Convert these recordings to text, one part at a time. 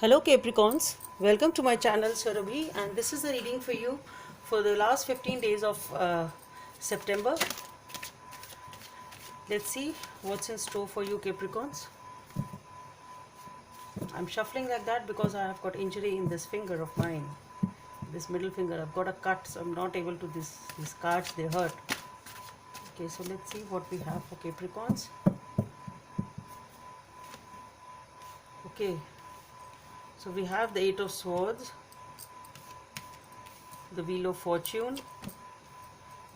Hello Capricorns, welcome to my channel Surabhi, and this is a reading for you for the last 15 days of September. Let's see what's in store for you Capricorns. I'm shuffling like that because I have got injury in this finger of mine, this middle finger. I've got a cut, so I'm not able to these cards, they hurt. Okay, so let's see what we have for Capricorns. Okay, so we have the Eight of Swords, the Wheel of Fortune,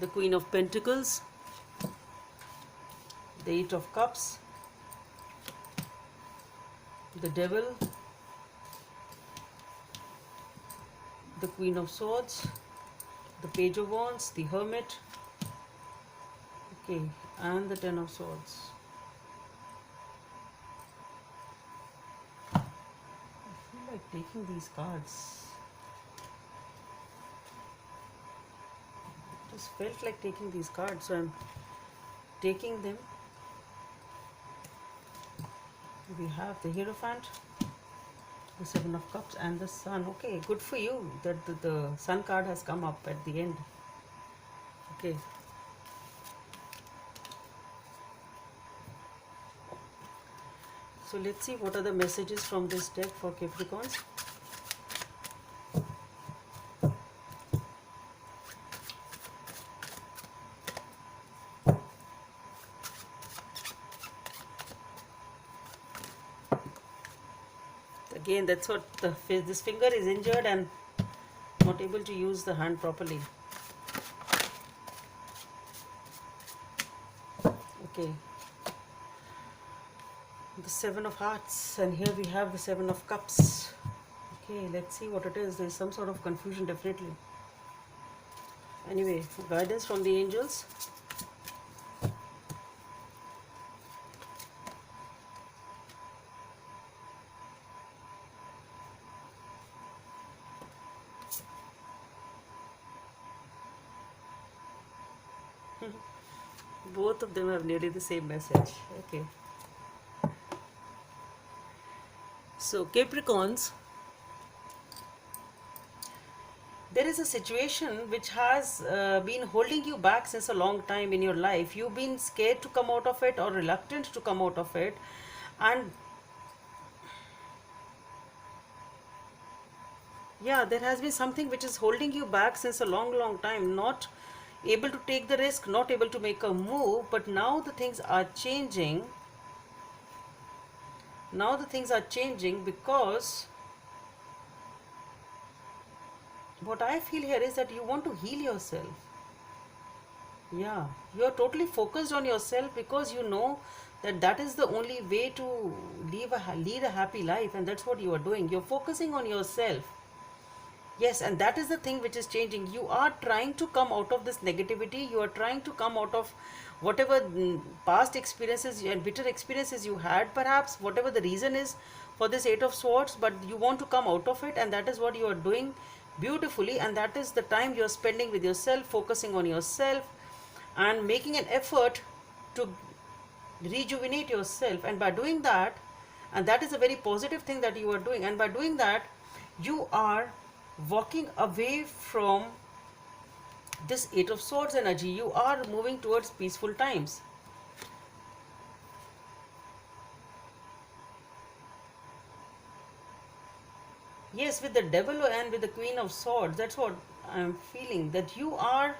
the Queen of Pentacles, the Eight of Cups, the Devil, the Queen of Swords, the Page of Wands, the Hermit, okay, and the Ten of Swords. I feel like taking these cards. Just felt like taking these cards, so I'm taking them. We have the Hierophant, the Seven of Cups, and the Sun. Okay, good for you that the Sun card has come up at the end. Okay. So let's see what are the messages from this deck for Capricorns. Again, that's what this finger is injured and not able to use the hand properly. Okay. The Seven of Hearts, and here we have the Seven of Cups. Okay, let's see what it is. There's some sort of confusion definitely. Anyway, guidance from the angels. Both of them have nearly the same message. Okay. So Capricorns, there is a situation which has been holding you back since a long time in your life. You've been scared to come out of it or reluctant to come out of it, and yeah, there has been something which is holding you back since a long time, not able to take the risk, not able to make a move. But now the things are changing. Now the things are changing because what I feel here is that you want to heal yourself. Yeah, you are totally focused on yourself because you know that that is the only way to lead a happy life, and that's what you are doing. You're focusing on yourself. Yes, and that is the thing which is changing. You are trying to come out of this negativity. You are trying to come out of whatever past experiences and bitter experiences you had, perhaps, whatever the reason is for this Eight of Swords, but you want to come out of it, and that is what you are doing beautifully. And that is the time you are spending with yourself, focusing on yourself, and making an effort to rejuvenate yourself. And by doing that, and that is a very positive thing that you are doing, and by doing that, you are walking away from this Eight of Swords energy. You are moving towards peaceful times. Yes, with the Devil and with the Queen of Swords, that's what I'm feeling, that you are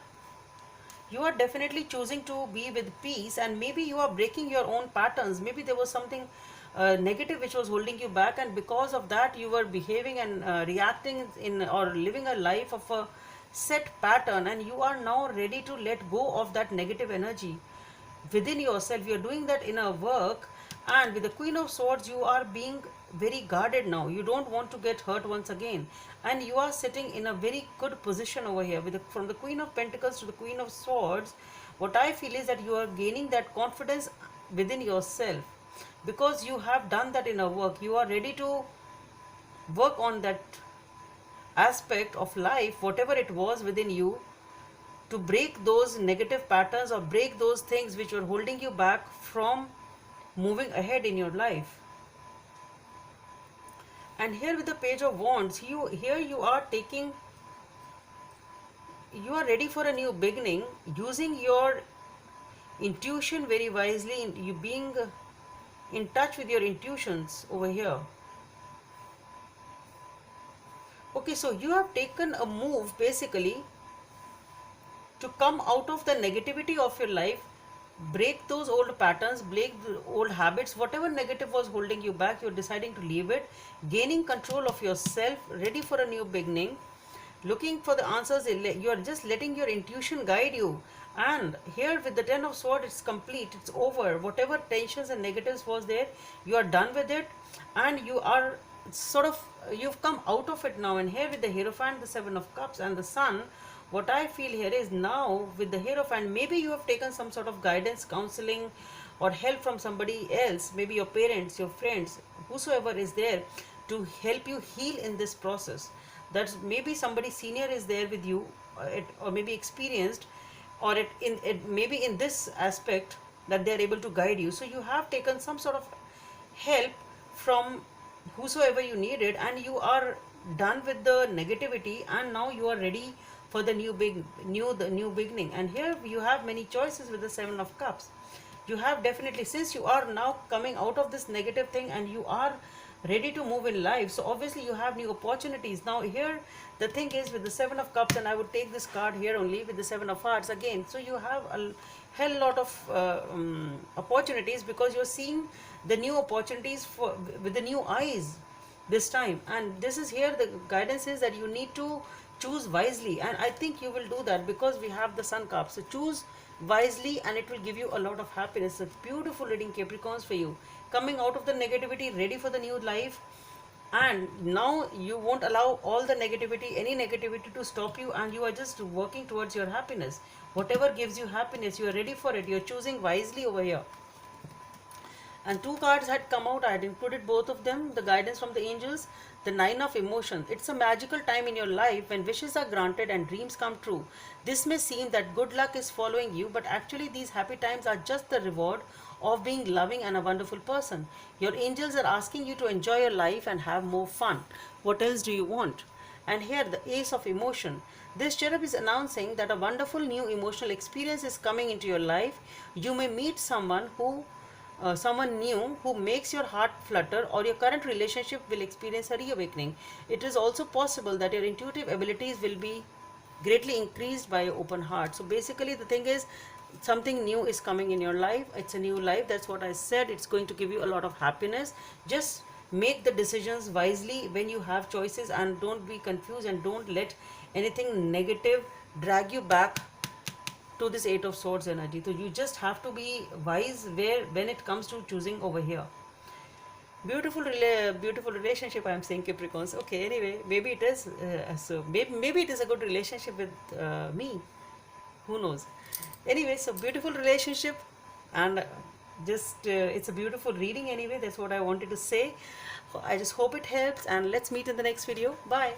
definitely choosing to be with peace, and maybe you are breaking your own patterns. Maybe there was something negative which was holding you back, and because of that you were behaving and reacting in or living a life of a set pattern, and you are now ready to let go of that negative energy within yourself. You're doing that in a work, and with the Queen of Swords you are being very guarded now. You don't want to get hurt once again, and you are sitting in a very good position over here with from the Queen of Pentacles to the Queen of Swords. What I feel is that you are gaining that confidence within yourself because you have done that in a work. You are ready to work on that aspect of life, whatever it was within you, to break those negative patterns or break those things which were holding you back from moving ahead in your life. And here with the Page of Wands, you are taking, you are ready for a new beginning, using your intuition very wisely, you being in touch with your intuitions over here. Okay, so you have taken a move basically to come out of the negativity of your life, break those old patterns, break the old habits, whatever negative was holding you back, you're deciding to leave it, gaining control of yourself, ready for a new beginning, looking for the answers. You're just letting your intuition guide you. And here with the Ten of Swords, it's complete, it's over. Whatever tensions and negatives was there, you are done with it, and you are sort of, you've come out of it now. And here with the Hierophant, the Seven of Cups, and the Sun, what I feel here is now with the Hierophant, maybe you have taken some sort of guidance, counseling, or help from somebody else, maybe your parents, your friends, whosoever is there to help you heal in this process. That's maybe somebody senior is there with you, or maybe experienced, or maybe in this aspect that they are able to guide you. So you have taken some sort of help from whosoever you needed, and you are done with the negativity, and now you are ready for the new beginning. And here you have many choices with the Seven of Cups. You have definitely, since you are now coming out of this negative thing and you are ready to move in life, so obviously you have new opportunities. Now here the thing is with the Seven of Cups, and I would take this card here only with the Seven of Hearts again. So you have a hell lot of opportunities, because you're seeing the new opportunities with the new eyes this time. And this is here, the guidance is that you need to choose wisely, and I think you will do that because we have the Sun card. So choose wisely and it will give you a lot of happiness. It's a beautiful reading, Capricorns, for you, coming out of the negativity, ready for the new life. And now you won't allow all the negativity, any negativity, to stop you, and you are just working towards your happiness. Whatever gives you happiness, you are ready for it. You're choosing wisely over here. And two cards had come out. I had included both of them. The guidance from the angels, the Nine of Emotion. It's a magical time in your life when wishes are granted and dreams come true. This may seem that good luck is following you, but actually these happy times are just the reward of being loving and a wonderful person. Your angels are asking you to enjoy your life and have more fun. What else do you want? And here the Ace of Emotion. This cherub is announcing that a wonderful new emotional experience is coming into your life. You may meet someone new who makes your heart flutter, or your current relationship will experience a reawakening. It is also possible that your intuitive abilities will be greatly increased by your open heart. So basically the thing is, something new is coming in your life. It's a new life, that's what I said. It's going to give you a lot of happiness. Just make the decisions wisely when you have choices, and don't be confused, and don't let anything negative drag you back to this Eight of Swords energy. So you just have to be wise when it comes to choosing over here. Beautiful relationship, I am saying, Capricorns. Okay, anyway, maybe it is maybe it is a good relationship with me. Who knows? Anyway, so beautiful relationship, and just it's a beautiful reading anyway. That's what I wanted to say. I just hope it helps, and let's meet in the next video. Bye.